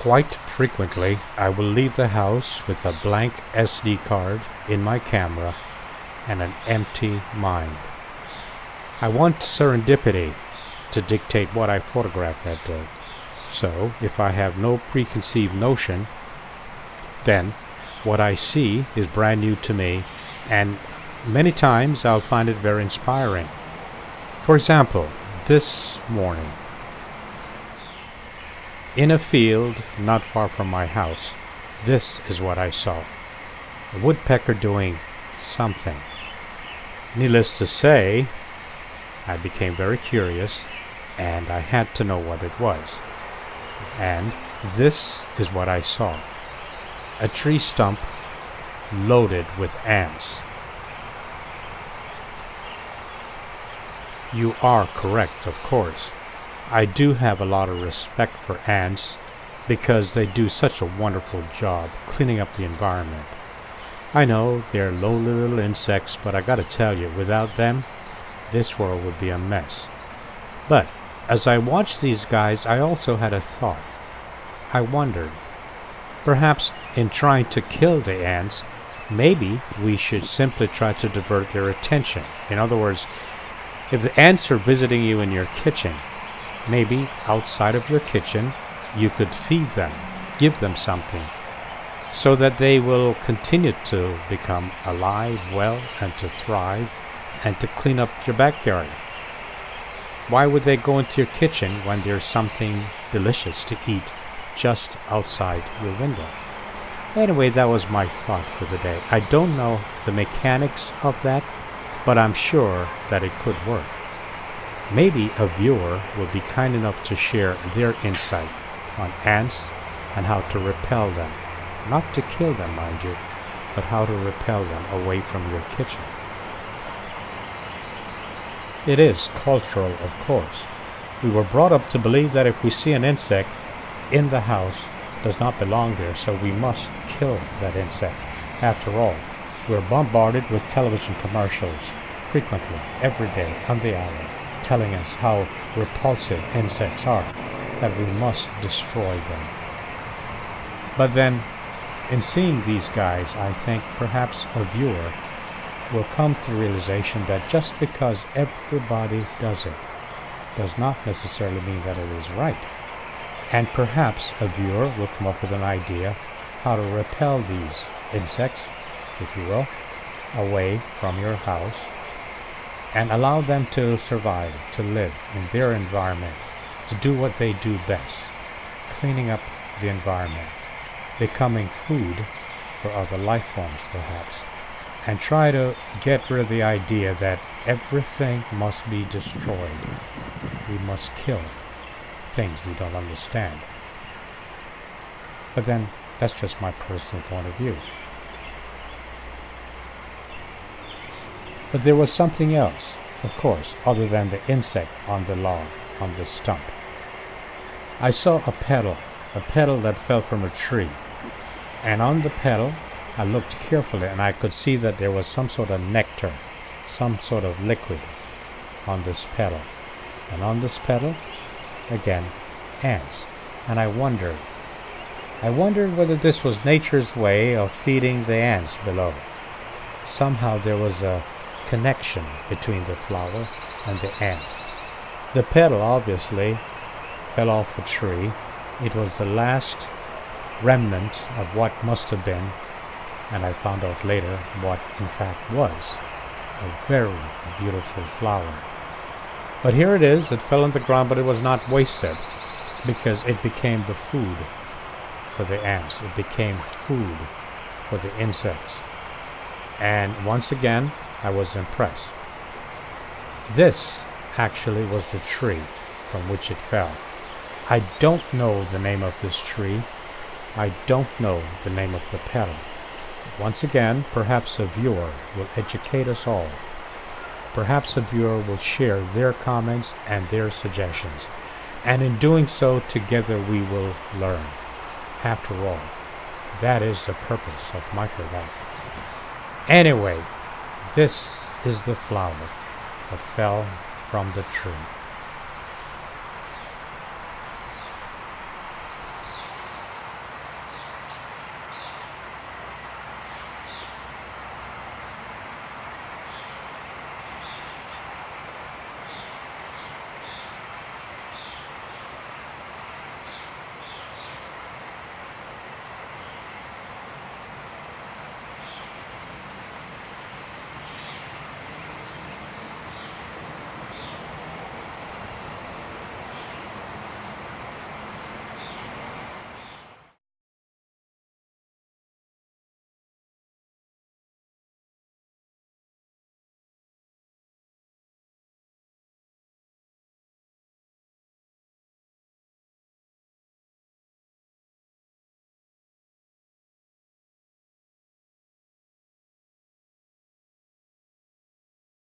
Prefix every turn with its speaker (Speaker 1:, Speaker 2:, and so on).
Speaker 1: Quite frequently, I will leave the house with a blank SD card in my camera and an empty mind. I want serendipity to dictate what I photograph that day. So, if I have no preconceived notion, then what I see is brand new to me, and many times I'll find it very inspiring. For example, this morning, in a field not far from my house, this is what I saw. A woodpecker doing something. Needless to say, I became very curious, and I had to know what it was. And this is what I saw. A tree stump loaded with ants. You are correct, of course. I do have a lot of respect for ants because they do such a wonderful job cleaning up the environment. I know they're lowly little insects, but I gotta tell you, without them, this world would be a mess. But as I watched these guys, I also had a thought. I wondered, perhaps in trying to kill the ants, maybe we should simply try to divert their attention. In other words, if the ants are visiting you in your kitchen, maybe outside of your kitchen you could feed them, give them something, so that they will continue to become alive, well, and to thrive, and to clean up your backyard. Why would they go into your kitchen when there's something delicious to eat just outside your window? Anyway, that was my thought for the day. I don't know the mechanics of that, but I'm sure that it could work. Maybe a viewer will be kind enough to share their insight on ants and how to repel them. Not to kill them, mind you, but how to repel them away from your kitchen. It is cultural, of course. We were brought up to believe that if we see an insect in the house, it does not belong there, so we must kill that insect. After all, we're bombarded with television commercials frequently, every day, on the hour, telling us how repulsive insects are, that we must destroy them. But then, in seeing these guys, I think perhaps a viewer will come to the realization that just because everybody does it does not necessarily mean that it is right. And perhaps a viewer will come up with an idea how to repel these insects, if you will, away from your house and allow them to survive, to live in their environment, to do what they do best, cleaning up the environment, becoming food for other life forms perhaps, and try to get rid of the idea that everything must be destroyed. We must kill things we don't understand. But then, that's just my personal point of view. But there was something else, of course, other than the insect on the log, on the stump. I saw a petal that fell from a tree. And on the petal, I looked carefully and I could see that there was some sort of nectar, some sort of liquid on this petal. And on this petal, again, ants. And I wondered whether this was nature's way of feeding the ants below. Somehow there was a connection between the flower and the ant. The petal obviously fell off a tree. It was the last remnant of what must have been, and I found out later what in fact was, a very beautiful flower. But here it is, it fell on the ground, but it was not wasted, because it became the food for the ants. It became food for the insects. And once again, I was impressed. This actually was the tree from which it fell. I don't know the name of this tree. I don't know the name of the petal. Once again, perhaps a viewer will educate us all. Perhaps a viewer will share their comments and their suggestions. And in doing so, together we will learn. After all, that is the purpose of Microdac. Anyway, this is the flower that fell from the tree.